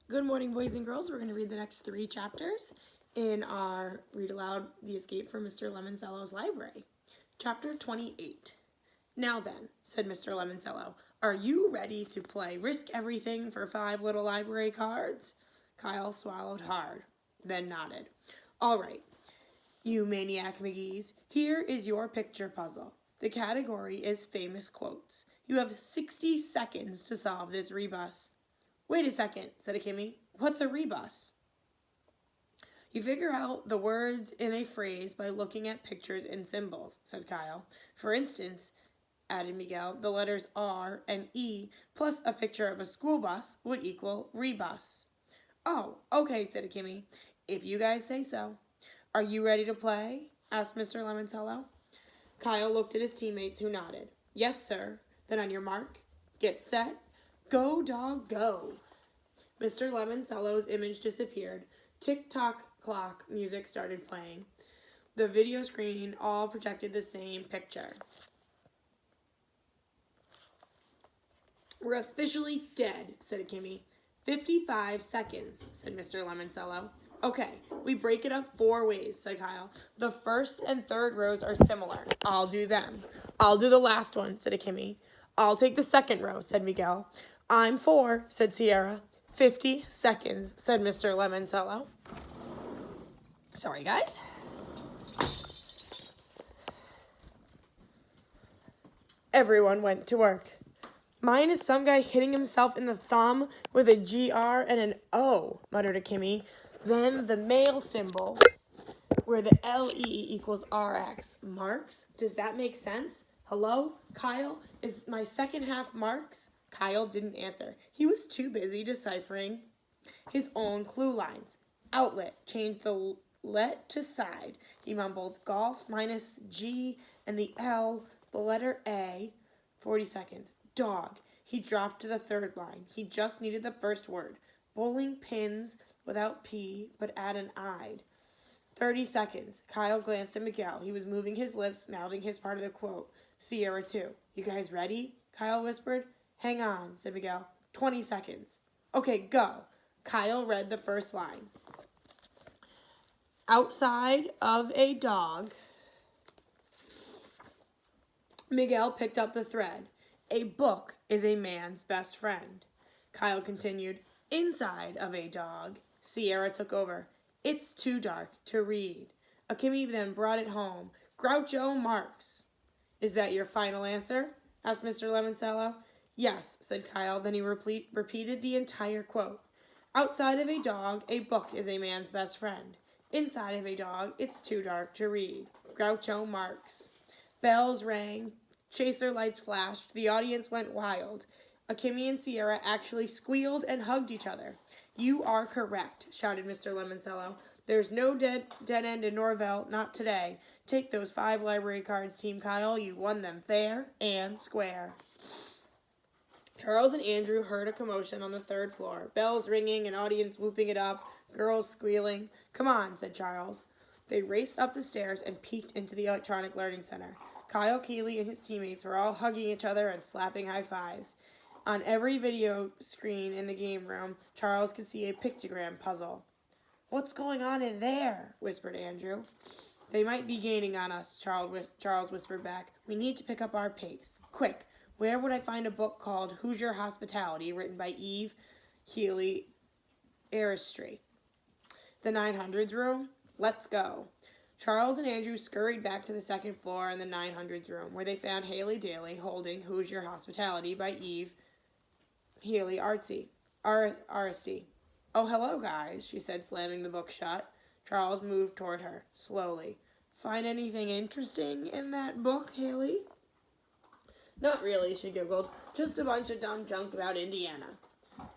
Good morning, boys and girls. We're going to read the next 3 chapters in our Read Aloud The Escape from Mr. Lemoncello's Library. Chapter 28. Now then, said Mr. Lemoncello, are you ready to play Risk Everything for 5 little library cards? Kyle swallowed hard, then nodded. All right, you maniac McGee's, here is your picture puzzle. The category is famous quotes. You have 60 seconds to solve this rebus. Wait a second, said Akimi. What's a rebus? You figure out the words in a phrase by looking at pictures and symbols, said Kyle. For instance, added Miguel, the letters R and E plus a picture of a school bus would equal rebus. Oh, okay, said Akimi. If you guys say so. Are you ready to play? Asked Mr. Lemoncello. Kyle looked at his teammates who nodded. Yes, sir. Then on your mark, get set, go, dog, go. Mr. Lemoncello's image disappeared. Tick-tock clock music started playing. The video screen all projected the same picture. We're officially dead, said Akimi. 55 seconds, said Mr. Lemoncello. Okay, we break it up 4 ways, said Kyle. The first and third rows are similar. I'll do them. I'll do the last one, said Akimi. I'll take the second row, said Miguel. I'm 4, said Sierra. 50 seconds, said Mr. Lemoncello. Sorry, guys. Everyone went to work. Mine is some guy hitting himself in the thumb with a GR and an O, muttered Akimi. Then the male symbol, where the LE equals RX. Marks? Does that make sense? Hello? Kyle? Is my second half marks? Kyle didn't answer. He was too busy deciphering his own clue lines. Outlet. Change the let to side. He mumbled. Golf minus G and the L, the letter A. 40 seconds. Dog. He dropped to the third line. He just needed the first word. Bowling pins without P, but add an I. 30 seconds. Kyle glanced at Miguel. He was moving his lips, mouthing his part of the quote. Sierra too. You guys ready? Kyle whispered. Hang on, said Miguel. 20 seconds. Okay, go. Kyle read the first line. Outside of a dog. Miguel picked up the thread. A book is a man's best friend. Kyle continued. Inside of a dog. Sierra took over. It's too dark to read. Akimi then brought it home. Groucho Marx. Is that your final answer? Asked Mr. Lemoncello. Yes, said Kyle. Then he repeated the entire quote. Outside of a dog, a book is a man's best friend. Inside of a dog, it's too dark to read. Groucho Marx. Bells rang. Chaser lights flashed. The audience went wild. Akimi and Sierra actually squealed and hugged each other. You are correct, shouted Mr. Lemoncello. There's no dead end in Norvell, not today. Take those 5 library cards, Team Kyle. You won them fair and square. Charles and Andrew heard a commotion on the 3rd floor. Bells ringing, an audience whooping it up, girls squealing. Come on, said Charles. They raced up the stairs and peeked into the Electronic Learning Center. Kyle Keeley and his teammates were all hugging each other and slapping high fives. On every video screen in the game room, Charles could see a pictogram puzzle. What's going on in there? Whispered Andrew. They might be gaining on us, Charles whispered back. We need to pick up our pace. Quick, where would I find a book called Hoosier Hospitality, written by Eve Healy Aristry? The 900s room? Let's go. Charles and Andrew scurried back to the 2nd floor in the 900s room, where they found Haley Daly holding Hoosier Hospitality by Eve Healy Artsy. Aristy. Oh, hello, guys, she said, slamming the book shut. Charles moved toward her, slowly. Find anything interesting in that book, Haley? Not really, she giggled. Just a bunch of dumb junk about Indiana.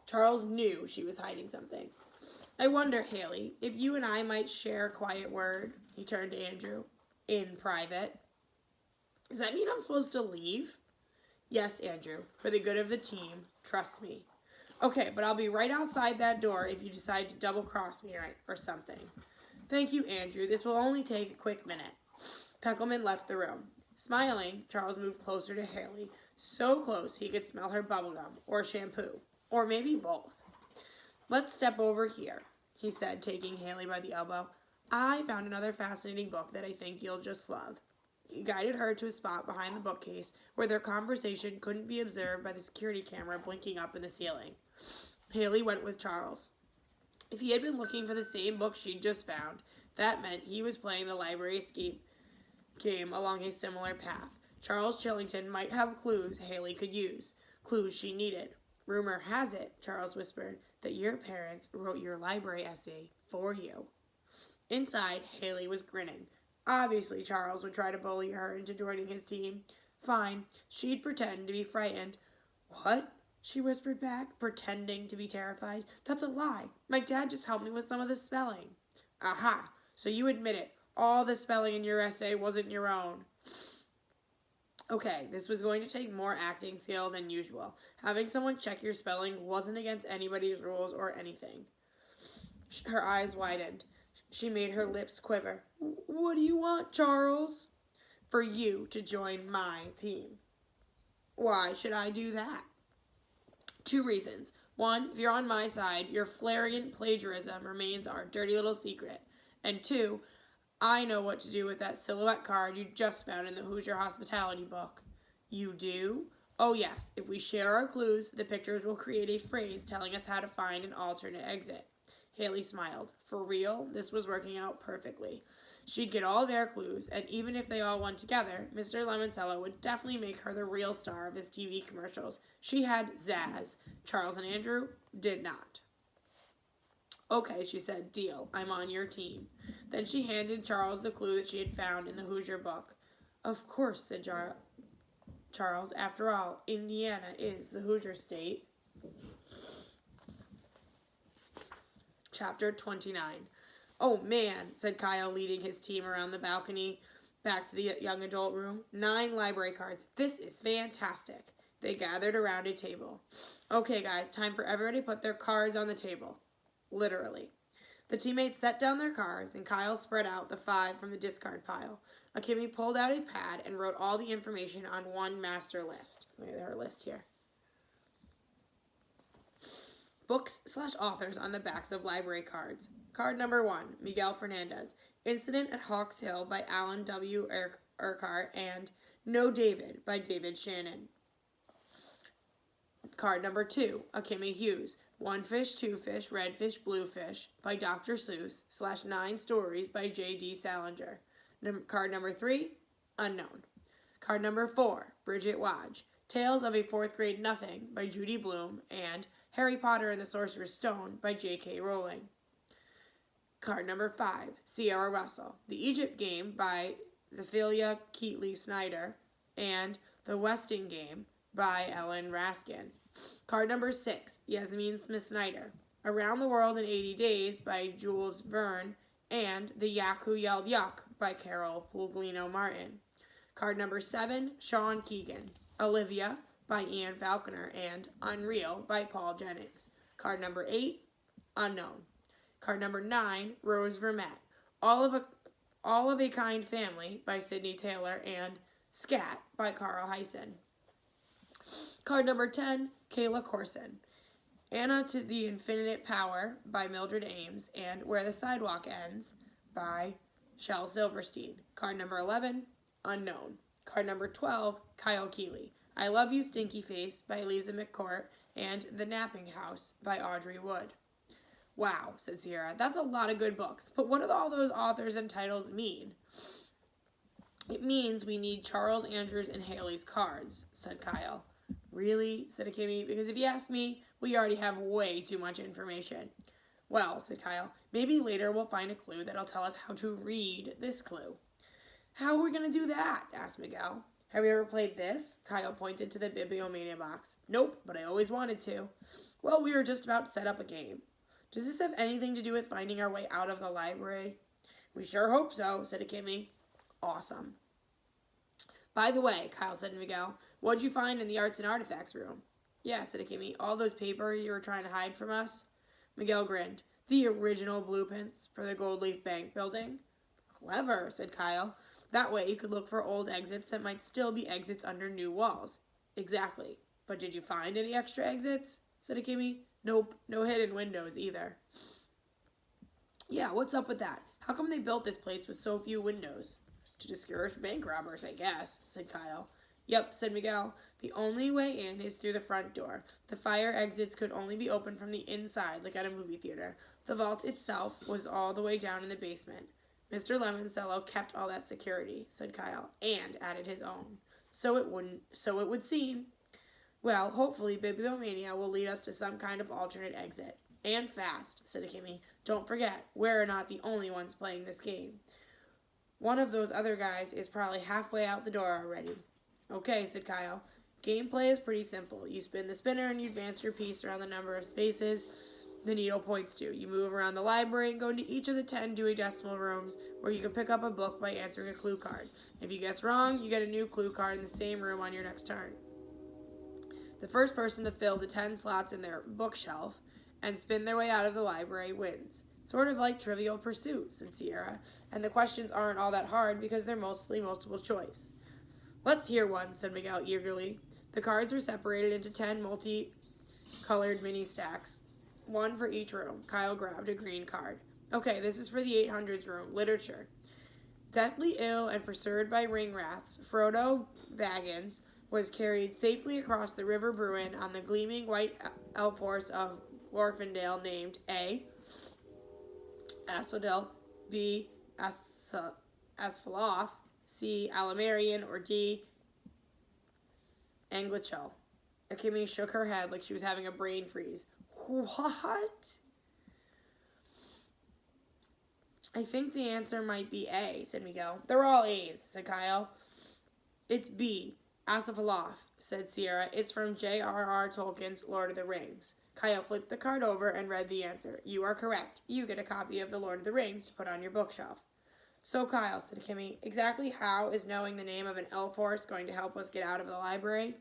Charles knew she was hiding something. I wonder, Haley, if you and I might share a quiet word. He turned to Andrew. In private. Does that mean I'm supposed to leave? Yes, Andrew. For the good of the team. Trust me. Okay, but I'll be right outside that door if you decide to double-cross me or something. Thank you, Andrew. This will only take a quick minute. Peckelman left the room. Smiling, Charles moved closer to Haley, so close he could smell her bubblegum, or shampoo, or maybe both. Let's step over here, he said, taking Haley by the elbow. I found another fascinating book that I think you'll just love. He guided her to a spot behind the bookcase where their conversation couldn't be observed by the security camera blinking up in the ceiling. Haley went with Charles. If he had been looking for the same book she'd just found, that meant he was playing the library escape game along a similar path. Charles Chillington might have clues Haley could use, clues she needed. Rumor has it, Charles whispered, that your parents wrote your library essay for you. Inside, Haley was grinning. Obviously, Charles would try to bully her into joining his team. Fine, she'd pretend to be frightened. What? She whispered back, pretending to be terrified. That's a lie. My dad just helped me with some of the spelling. Aha, so you admit it. All the spelling in your essay wasn't your own. Okay, this was going to take more acting skill than usual. Having someone check your spelling wasn't against anybody's rules or anything. Her eyes widened. She made her lips quiver. What do you want, Charles? For you to join my team. Why should I do that? 2 reasons. 1, if you're on my side, your flagrant plagiarism remains our dirty little secret. And 2, I know what to do with that silhouette card you just found in the Hoosier Hospitality book. You do? Oh yes, if we share our clues, the pictures will create a phrase telling us how to find an alternate exit. Haley smiled. For real, this was working out perfectly. She'd get all their clues, and even if they all went together, Mr. Lemoncello would definitely make her the real star of his TV commercials. She had zazz. Charles and Andrew did not. Okay, she said, deal. I'm on your team. Then she handed Charles the clue that she had found in the Hoosier book. Of course, said Charles. After all, Indiana is the Hoosier state. Chapter 29. Oh man, said Kyle, leading his team around the balcony back to the young adult room. 9 library cards. This is fantastic. They gathered around a table. Okay, guys, time for everybody to put their cards on the table. Literally. The teammates set down their cards, and Kyle spread out the 5 from the discard pile. Akemi pulled out a pad and wrote all the information on one master list. Look at her list here. Books/authors on the backs of library cards. Card number 1, Miguel Fernandez. Incident at Hawks Hill by Alan W. Urquhart and No David by David Shannon. Card number 2, Akemi Hughes. 1 Fish, 2 Fish, Red Fish, Blue Fish by Dr. Seuss / 9 Stories by J.D. Salinger. Card number 3, Unknown. Card number 4, Bridget Wadge. Tales of a 4th Grade Nothing by Judy Blume and Harry Potter and the Sorcerer's Stone by J.K. Rowling. Card number 5, Sierra Russell. The Egypt Game by Zephilia Keatley Snyder and The Weston Game by Ellen Raskin. Card number 6, Yasmin Smith-Snyder. Around the World in 80 Days by Jules Verne and The Yak Who Yelled Yuck by Carol Puglino Martin. Card number 7, Sean Keegan. Olivia by Ian Falconer and Unreal by Paul Jennings. Card number 8, Unknown. Card number 9, Rose Vermette. All of a Kind Family by Sidney Taylor and Scat by Carl Hyson. Card number 10, Kayla Corson. Anna to the Infinite Power by Mildred Ames and Where the Sidewalk Ends by Shel Silverstein. Card number 11, Unknown. Card number 12, Kyle Keeley. I Love You, Stinky Face by Lisa McCourt and The Napping House by Audrey Wood. Wow, said Sierra, that's a lot of good books. But what do all those authors and titles mean? It means we need Charles, Andrews, and Haley's cards, said Kyle. Really? Said Akemi, because if you ask me, we already have way too much information. Well, said Kyle, maybe later we'll find a clue that'll tell us how to read this clue. How are we going to do that? Asked Miguel. Have you ever played this? Kyle pointed to the Bibliomania box. Nope, but I always wanted to. Well, we were just about to set up a game. Does this have anything to do with finding our way out of the library? We sure hope so, said Akemi. Awesome. By the way, Kyle said to Miguel, what'd you find in the Arts and Artifacts room? Yeah, said Akemi, all those papers you were trying to hide from us? Miguel grinned. The original blueprints for the Gold Leaf Bank building? Clever, said Kyle. That way you could look for old exits that might still be exits under new walls. Exactly. But did you find any extra exits? Said Akemi. Nope, no hidden windows either. Yeah, what's up with that? How come they built this place with so few windows? To discourage bank robbers, I guess, said Kyle. Yep, said Miguel. The only way in is through the front door. The fire exits could only be opened from the inside, like at a movie theater. The vault itself was all the way down in the basement. Mr. Lemoncello kept all that security, said Kyle, and added his own. So it would seem. Well, hopefully Bibliomania will lead us to some kind of alternate exit. And fast, said Kimmy. Don't forget, we're not the only ones playing this game. One of those other guys is probably halfway out the door already. Okay, said Kyle. Gameplay is pretty simple. You spin the spinner and you advance your piece around the number of spaces the needle points to. You move around the library and go into each of the 10 Dewey Decimal rooms where you can pick up a book by answering a clue card. If you guess wrong, you get a new clue card in the same room on your next turn. The first person to fill the 10 slots in their bookshelf and spin their way out of the library wins. Sort of like Trivial Pursuit, said Sierra, and the questions aren't all that hard because they're mostly multiple choice. Let's hear one, said Miguel eagerly. The cards were separated into 10 multi-colored mini stacks, one for each room. Kyle grabbed a green card. Okay, this is for the 800s room, literature. Deathly ill and pursued by ring rats, Frodo Baggins was carried safely across the River Bruin on the gleaming white elf horse of Glorfindale named A. Asphodel, B. Asphalloth, C. Alamarian, or D. Anglichel. Akimi shook her head like she was having a brain freeze. What? I think the answer might be A, said Miguel. They're all A's, said Kyle. It's B. Asphalloth, said Sierra. It's from J.R.R. Tolkien's Lord of the Rings. Kyle flipped the card over and read the answer. You are correct. You get a copy of the Lord of the Rings to put on your bookshelf. So, Kyle, said Kimmy, exactly how is knowing the name of an elf horse going to help us get out of the library?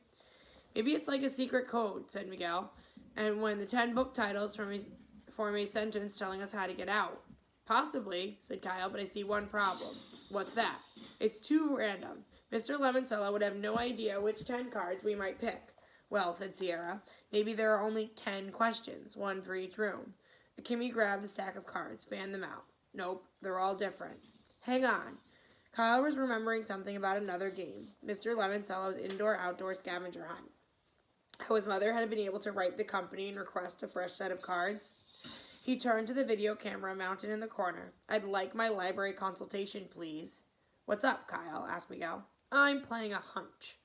Maybe it's like a secret code, said Miguel, and when the 10 book titles form a sentence telling us how to get out. Possibly, said Kyle, but I see one problem. What's that? It's too random. Mr. Lemoncello would have no idea which 10 cards we might pick. Well, said Sierra, maybe there are only 10 questions, one for each room. Kimmy grabbed the stack of cards, fanned them out. Nope, they're all different. Hang on. Kyle was remembering something about another game, Mr. Lemoncello's indoor-outdoor scavenger hunt. How his mother had been able to write the company and request a fresh set of cards. He turned to the video camera mounted in the corner. I'd like my library consultation, please. What's up, Kyle? Asked Miguel. I'm playing a hunch.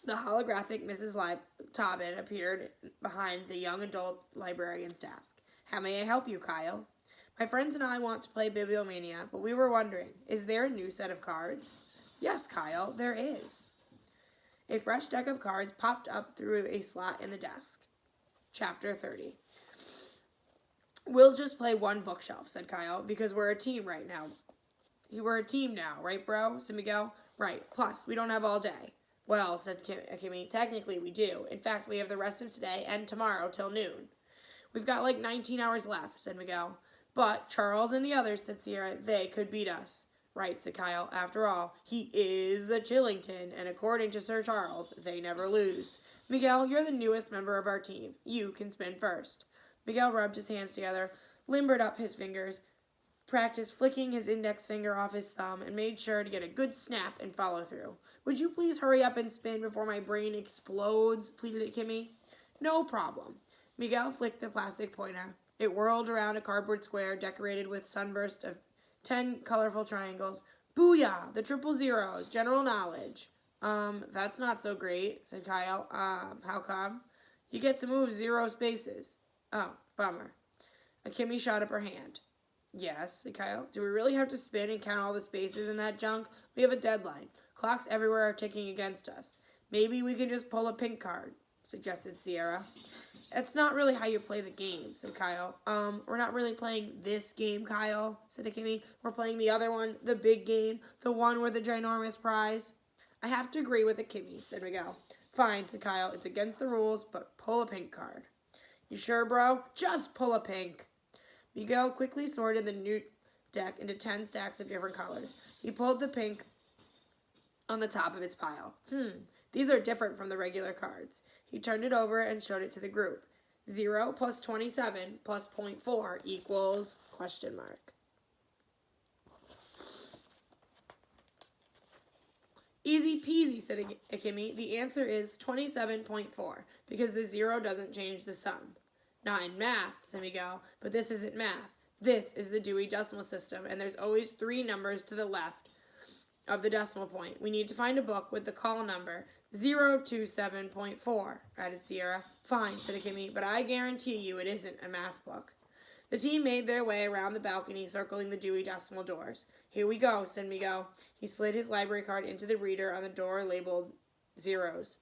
The holographic Mrs. Tobin appeared behind the young adult librarian's desk. How may I help you, Kyle? My friends and I want to play Bibliomania, but we were wondering, is there a new set of cards? Yes, Kyle, there is. A fresh deck of cards popped up through a slot in the desk. Chapter 30. We'll just play one bookshelf, said Kyle, because we're a team right now. We're a team now, right, bro? said Miguel. Right, plus, we don't have all day. Well, said Kimmy, technically we do. In fact, we have the rest of today and tomorrow till noon. We've got like 19 hours left, said Miguel. But Charles and the others, said Sierra, they could beat us. Right, said Kyle. After all, he is a Chillington, and according to Sir Charles, they never lose. Miguel, you're the newest member of our team. You can spin first. Miguel rubbed his hands together, limbered up his fingers, practiced flicking his index finger off his thumb, and made sure to get a good snap and follow through. Would you please hurry up and spin before my brain explodes, pleaded Kimmy. No problem. Miguel flicked the plastic pointer. It whirled around a cardboard square decorated with sunburst of 10 colorful triangles. Booyah! The triple zeros. General knowledge. That's not so great, said Kyle. How come? You get to move 0 spaces. Oh, bummer. Kimmy shot up her hand. Yes, said Kyle. Do we really have to spin and count all the spaces in that junk? We have a deadline. Clocks everywhere are ticking against us. Maybe we can just pull a pink card, suggested Sierra. That's not really how you play the game, said Kyle. We're not really playing this game, Kyle, said Kimmy. We're playing the other one, the big game, the one with the ginormous prize. I have to agree with Kimmy, said Miguel. Fine, said Kyle. It's against the rules, but pull a pink card. You sure, bro? Just pull a pink. Miguel quickly sorted the new deck into 10 stacks of different colors. He pulled the pink on the top of its pile. These are different from the regular cards. He turned it over and showed it to the group. 0 plus 27 plus 0.4 equals question mark. Easy peasy, said Akemi. The answer is 27.4 because the 0 doesn't change the sum. Not in math, said Miguel, but this isn't math. This is the Dewey Decimal System, and there's always 3 numbers to the left of the decimal point. We need to find a book with the call number 027.4, added Sierra. Fine, said Akemi, but I guarantee you it isn't a math book. The team made their way around the balcony, circling the Dewey Decimal doors. Here we go, said Miguel. He slid his library card into the reader on the door labeled zeros.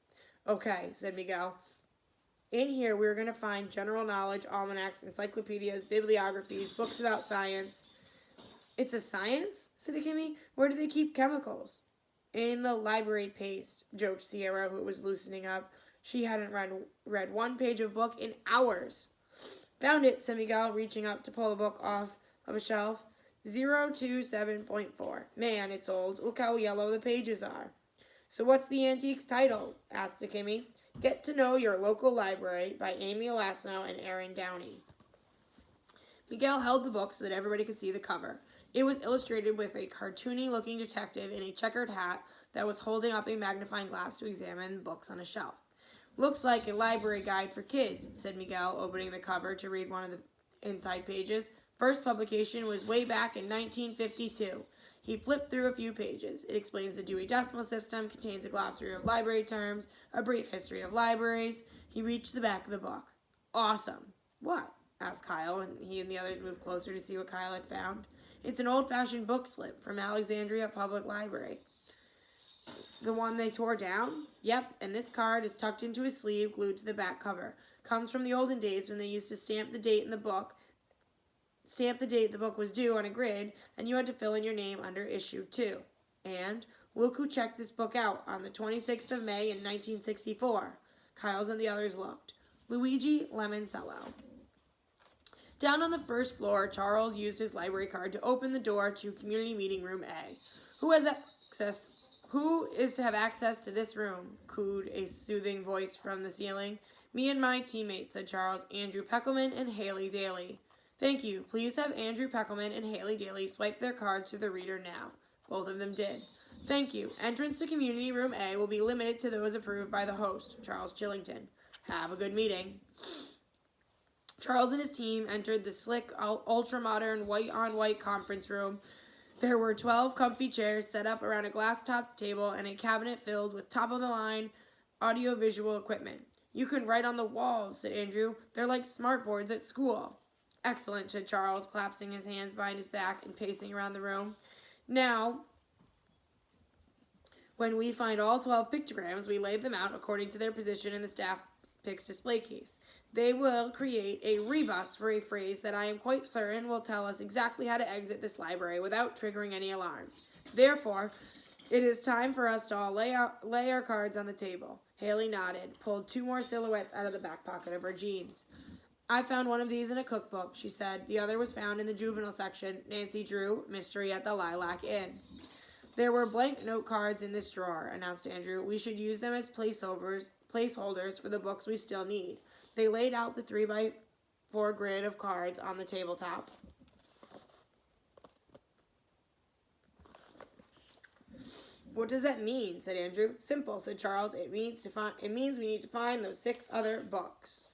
Okay, said Miguel. In here, we're going to find general knowledge, almanacs, encyclopedias, bibliographies, books about science. It's a science, said Akemi. Where do they keep chemicals? In the library paste, joked Sierra, who was loosening up. She hadn't read one page of book in hours. Found it, said Miguel, reaching up to pull a book off of a shelf. 027.4. Man, it's old. Look how yellow the pages are. So what's the antique's title? Asked Akemi. Get to Know Your Local Library by Amy Elasno and Aaron Downey. Miguel held the book so that everybody could see the cover. It was illustrated with a cartoony-looking detective in a checkered hat that was holding up a magnifying glass to examine books on a shelf. Looks like a library guide for kids, said Miguel, opening the cover to read one of the inside pages. First publication was way back in 1952. He flipped through a few pages. It explains the Dewey Decimal System, contains a glossary of library terms, a brief history of libraries. He reached the back of the book. Awesome. What? Asked Kyle, and he and the others moved closer to see what Kyle had found. It's an old-fashioned book slip from Alexandria Public Library. The one they tore down? Yep, and this card is tucked into his sleeve, glued to the back cover. Comes from the olden days when they used to stamp the date the book was due on a grid, and you had to fill in your name under issue 2. And look who checked this book out on the 26th of May in 1964. Kyle's and the others looked. Luigi Lemoncello. Down on the first floor, Charles used his library card to open the door to Community Meeting Room A. Who is to have access to this room? Cooed a soothing voice from the ceiling. Me and my teammates, said Charles, Andrew Peckelman and Haley Daly. Thank you. Please have Andrew Peckelman and Haley Daly swipe their cards to the reader now. Both of them did. Thank you. Entrance to Community Room A will be limited to those approved by the host, Charles Chillington. Have a good meeting. Charles and his team entered the slick, ultra-modern, white-on-white conference room. There were 12 comfy chairs set up around a glass-topped table and a cabinet filled with top-of-the-line audio-visual equipment. You can write on the walls, said Andrew. They're like smartboards at school. Excellent, said Charles, clasping his hands behind his back and pacing around the room. Now, when we find all 12 pictograms, we lay them out according to their position in the staff picks display case. They will create a rebus for a phrase that I am quite certain will tell us exactly how to exit this library without triggering any alarms. Therefore, it is time for us to all lay our cards on the table. Haley nodded, pulled 2 more silhouettes out of the back pocket of her jeans. I found one of these in a cookbook, she said. The other was found in the juvenile section. Nancy drew Mystery at the Lilac Inn. There were blank note cards in this drawer, announced Andrew. We should use them as placeholders for the books we still need. They laid out the 3x4 grid of cards on the tabletop. What does that mean? Said Andrew. Simple, said Charles. It means we need to find those 6 other books.